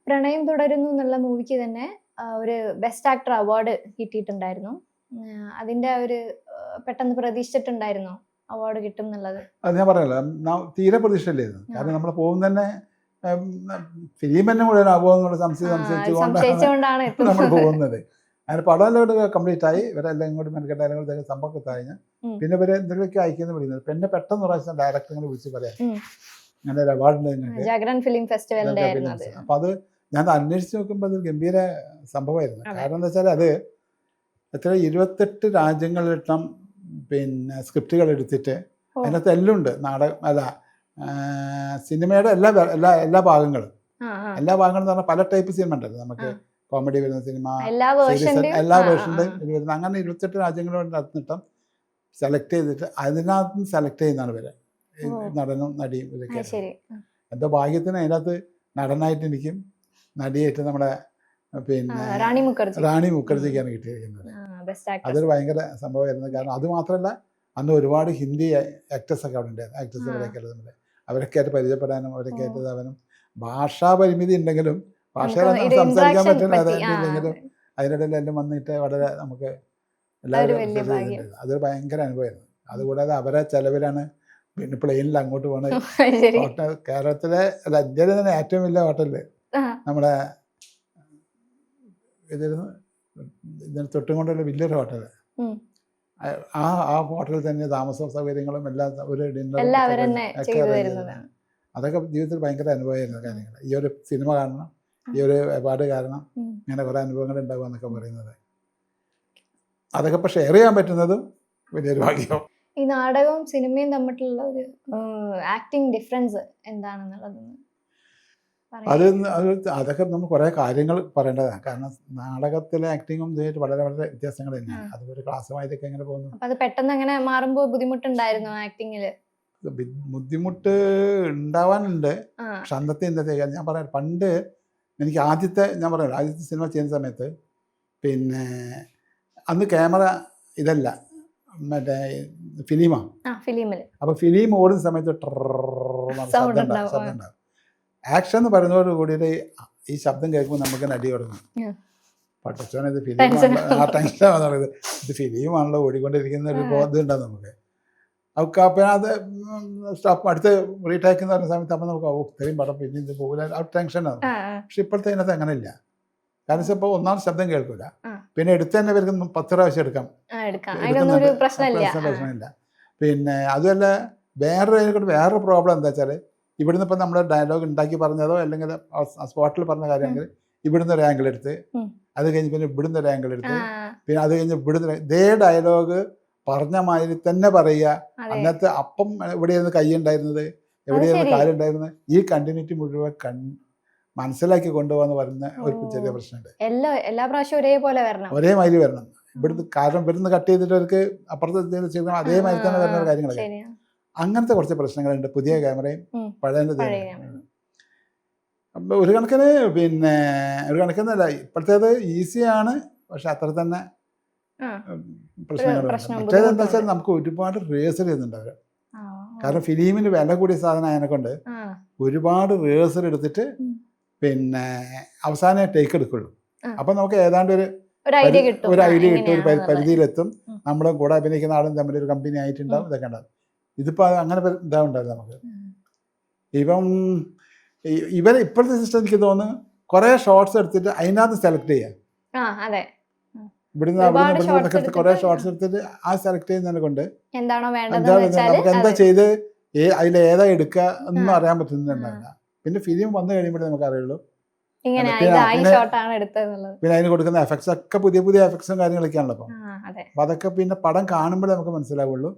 പ്രണയം തുടരുന്നു എന്നുള്ള മൂവിക്ക് തന്നെ ഒരു ബെസ്റ്റ് ആക്ടർ അവാർഡ് കിട്ടിയിട്ടുണ്ടായിരുന്നു. അതിന്റെ ഒരു പെട്ടെന്ന് പ്രതീക്ഷിച്ചിട്ടുണ്ടായിരുന്നോ അവാർഡ് കിട്ടും എന്നുള്ളത്? അത് ഞാൻ പറഞ്ഞല്ലോ, തീരെ പ്രതീക്ഷയില്ലായിരുന്നു. കാരണം നമ്മൾ പോകുന്ന തന്നെ ഫിലിം തന്നെ മുഴുവനാകുമോ എന്നുള്ള സംശയിച്ചുകൊണ്ടാണ് നമ്മൾ പോകുന്നത്. അങ്ങനെ പടമെല്ലാം കംപ്ലീറ്റ് ആയി, ഇവരെല്ലാം ഇങ്ങോട്ട് മെനക്കെട്ട് എല്ലാം സംഭവമൊക്കെ കഴിഞ്ഞ് പിന്നെ ഇവരെ എന്തെങ്കിലുമൊക്കെ അയക്കുന്നു വിളിക്കുന്നത്. പിന്നെ പെട്ടെന്ന് പ്രാവശ്യം ഡയറക്ടർ വിളിച്ച് പറയാം അങ്ങനെ ഒരു അവാർഡ് ജാഗ്രൻ ഫിലിം ഫെസ്റ്റിവലിന്റെ. അപ്പൊ അത് ഞാൻ അന്വേഷിച്ച് നോക്കുമ്പോൾ അത് ഗംഭീര സംഭവമായിരുന്നു. കാരണം എന്താ വെച്ചാൽ അത് എത്ര 28 രാജ്യങ്ങളിലിട്ടം പിന്നെ സ്ക്രിപ്റ്റുകൾ എടുത്തിട്ട് അതിനകത്ത് എല്ലാം ഉണ്ട്. അല്ല സിനിമയുടെ എല്ലാ എല്ലാ എല്ലാ ഭാഗങ്ങളും എന്ന് പറഞ്ഞാൽ പല ടൈപ്പ് സിനിമ ഉണ്ടല്ലോ. നമുക്ക് കോമഡി വരുന്ന സിനിമ, സീരീസ്, എല്ലാ വേർഷൻ്റെയും ഇത് വരുന്നത്. അങ്ങനെ 28 രാജ്യങ്ങളോട് നടന്നിട്ടും സെലക്ട് ചെയ്തിട്ട് അതിനകത്ത് സെലക്ട് ചെയ്യുന്നതാണ് ഇവരെ നടനും നടിയും ഇതൊക്കെ. എൻ്റെ ഭാഗ്യത്തിന് അതിനകത്ത് നടനായിട്ട് എനിക്കും നടിയായിട്ട് നമ്മുടെ പിന്നെ റാണി മുഖർജിക്കാണ് കിട്ടിയിരിക്കുന്നത്. അതൊരു ഭയങ്കര സംഭവമായിരുന്നു. കാരണം അത് മാത്രമല്ല, അന്ന് ഒരുപാട് ഹിന്ദി ആക്ടേഴ്സ് ഒക്കെ അവിടെ ഉണ്ടായിരുന്നു. ആക്ടേഴ്സ് അവരൊക്കെ നമ്മുടെ അവരൊക്കെ ആയിട്ട് പരിചയപ്പെടാനും അവരൊക്കെ ആയിട്ട് അവനും ഭാഷാ പരിമിതി ഉണ്ടെങ്കിലും ഭാഷയിൽ സംസാരിക്കാൻ പറ്റുന്ന ഇല്ലെങ്കിലും അതിനിടയിൽ എല്ലാം വന്നിട്ട് വളരെ നമുക്ക് എല്ലാവരും അതൊരു ഭയങ്കര അനുഭവമായിരുന്നു. അതുകൂടാതെ അവരെ ചെലവിലാണ് പിന്നെ പ്ലെയിനിൽ അങ്ങോട്ട് പോകണത്. ഹോട്ടൽ കേരളത്തിലെ അല്ല ഇന്ത്യയിലെ തന്നെ ഏറ്റവും വലിയ ഹോട്ടലില് നമ്മുടെ ഇതിന് തൊട്ടും കൊണ്ടുള്ള വലിയൊരു ഹോട്ടല്. ആ ഹോട്ടലിൽ തന്നെ താമസ സൗകര്യങ്ങളും എല്ലാം ഒരു ഡിന്നറും അതൊക്കെ ജീവിതത്തിൽ ഭയങ്കര അനുഭവമായിരുന്ന കാര്യങ്ങൾ. ഈ ഒരു സിനിമ കാണണം, ഈ ഒരു അവാർഡ് കാരണം ഇങ്ങനെ കുറേ അനുഭവങ്ങൾ ഉണ്ടാവുക എന്നൊക്കെ പറയുന്നത്, അതൊക്കെ ഇപ്പോൾ ഷെയർ ചെയ്യാൻ പറ്റുന്നതും വലിയൊരു ഭാഗ്യം. ഈ നാടകവും സിനിമയും തമ്മിലുള്ള ഒരു ആക്ടിങ് ഡിഫറൻസ് എന്താണെന്നുള്ളത് അതൊക്കെ നമ്മൾ കുറേ കാര്യങ്ങൾ പറയേണ്ടതാണ്. കാരണം നാടകത്തിലെ ആക്ടിങ്ങും ഇതായിട്ട് വളരെ വളരെ വ്യത്യാസങ്ങൾ തന്നെയാണ്. അതൊരു ക്ലാസ്സുമായിട്ടൊക്കെ എങ്ങനെ പോകുന്നു. അത് പെട്ടെന്ന് അങ്ങനെ മാറുമ്പോൾ ബുദ്ധിമുട്ടുണ്ടായിരുന്നു ആക്ടിങ്ങില്? ബുദ്ധിമുട്ട് ഉണ്ടാവാനുണ്ട്. പക്ഷെ അന്നത്തെ ഞാൻ പറയാം, പണ്ട് എനിക്ക് ആദ്യത്തെ സിനിമ ചെയ്യുന്ന സമയത്ത് പിന്നെ അന്ന് ക്യാമറ ഇതല്ല, മറ്റേ ഫിലിമാണ്. അപ്പോൾ ഫിലിം ഓടുന്ന സമയത്ത് ശബ്ദം ഉണ്ടാവും. ആക്ഷൻ എന്ന് പറയുന്നതോട് കൂടിയിട്ട് ഈ ശബ്ദം കേൾക്കുമ്പോൾ നമുക്ക് നടി തുടങ്ങും. പട്ടച്ചോനെ ഇത് ഫിലിമാണല്ലോ, ആ ടെൻഷനാണ് പറയുന്നത്. ഇത് ഫിലിമാണല്ലോ ഓടിക്കൊണ്ടിരിക്കുന്ന ഒരു ബോധം ഉണ്ടാകും നമുക്ക്. അവർക്ക് അപ്പം അത് സ്റ്റോപ്പ് അടുത്ത് റീടേക്ക് എന്ന് പറയുന്ന സമയത്ത് അപ്പം നമുക്ക് ഇത്രയും പടം പിന്നെ ഇത് പോകില്ല, ആ ടെൻഷനാണ്. പക്ഷെ ഇപ്പോഴത്തെ അതിനകത്ത് അങ്ങനെ ഇല്ല. കാരണം ഇപ്പോൾ ഒന്നാമത് ശബ്ദം കേൾക്കില്ല, പിന്നെ എടുത്ത് തന്നെ ഇവർക്ക് 10 പ്രാവശ്യം എടുക്കാം, പ്രശ്നമില്ല. പിന്നെ അതുമല്ല വേറൊരു പ്രോബ്ലം എന്താ വെച്ചാൽ, ഇവിടുന്ന് ഇപ്പം നമ്മൾ ഡയലോഗ് ഉണ്ടാക്കി പറഞ്ഞതോ അല്ലെങ്കിൽ സ്പോട്ടിൽ പറഞ്ഞ കാര്യമെങ്കിൽ ഇവിടുന്ന് ഒരു ആംഗിൾ എടുത്ത്, അത് കഴിഞ്ഞ് പിന്നെ ഇവിടുന്ന് ഒരു ആംഗിൾ എടുത്ത്, പിന്നെ അത് കഴിഞ്ഞ് ഇവിടുന്ന് ഇതേ ഡയലോഗ് പറഞ്ഞ മാതിരി തന്നെ പറയുക. അന്നത്തെ അപ്പം എവിടെയായിരുന്നു കൈ ഉണ്ടായിരുന്നത്, എവിടെയായിരുന്നു കാലുണ്ടായിരുന്നത്, ഈ കണ്ടിന്യൂറ്റി മുഴുവൻ മനസ്സിലാക്കി കൊണ്ടുപോകാന്ന് പറയുന്ന ഒരു ചെറിയ പ്രശ്നമുണ്ട്. എല്ലാ പ്രാവശ്യവും ഒരേമാതിരി വരണം. ഇവിടുന്ന് കാരണം ഇവിടുന്ന് കട്ട് ചെയ്തിട്ട് അവർക്ക് അപ്പുറത്ത് ചെയ്യണം, അതേമാതിരി തന്നെ വരുന്ന കാര്യങ്ങളൊക്കെ. അങ്ങനത്തെ കുറച്ച് പ്രശ്നങ്ങളുണ്ട് പുതിയ ക്യാമറയും പഴയത്. ഒരു കണക്കിന് പിന്നെ ഒരു കണക്കിനല്ല, ഇപ്പോഴത്തേത് ഈസിയാണ്, പക്ഷെ അത്ര തന്നെ പ്രശ്നങ്ങളുണ്ട്. മറ്റേതെന്താ വെച്ചാൽ നമുക്ക് ഒരുപാട് റിഹേഴ്സൽ ചെയ്യുന്നുണ്ട് അവർ. കാരണം ഫിലിമിന് വില കൂടിയ സാധനം അതിനെ കൊണ്ട് ഒരുപാട് റിഹേഴ്സൽ എടുത്തിട്ട് പിന്നെ അവസാനം ടേക്ക് എടുക്കുള്ളൂ. അപ്പം നമുക്ക് ഏതാണ്ട് ഒരു ഐഡിയ കിട്ടും, ഒരു പരിധിയിലെത്തും. നമ്മളും കൂടെ അഭിനയിക്കുന്ന ആളും തമ്മിൽ ഒരു കമ്പനി ആയിട്ടുണ്ടാവും, ഇതൊക്കെ ഉണ്ടാവും. ഇതിപ്പോൾ അങ്ങനെ ഇതാവുണ്ടാവില്ല നമുക്ക്. ഇപ്പം ഇപ്പോഴത്തെ സിസ്റ്റം എനിക്ക് തോന്നുന്നു കുറേ ഷോർട്സ് എടുത്തിട്ട് അതിനകത്ത് സെലക്ട് ചെയ്യാം. ഇവിടുന്ന് കുറേ ഷോർട്സ് എടുത്തിട്ട് ആ സെലക്ട് ചെയ്യുന്നതിനെ കൊണ്ട് നമുക്ക് എന്താ ചെയ്ത് അതിലേതാ എടുക്കുക ഒന്നും അറിയാൻ പറ്റുന്നുണ്ടാവില്ല. പിന്നെ ഫിലിം വന്നു കഴിയുമ്പോഴേ നമുക്ക് അറിയുള്ളൂ. പിന്നെ അതിന് കൊടുക്കുന്ന എഫക്ട്സ് ഒക്കെ പുതിയ എഫക്ട്സും കാര്യങ്ങളൊക്കെയാണല്ലോ അപ്പം. അപ്പൊ അതൊക്കെ പിന്നെ പടം കാണുമ്പോഴേ നമുക്ക് മനസ്സിലാവുള്ളൂ.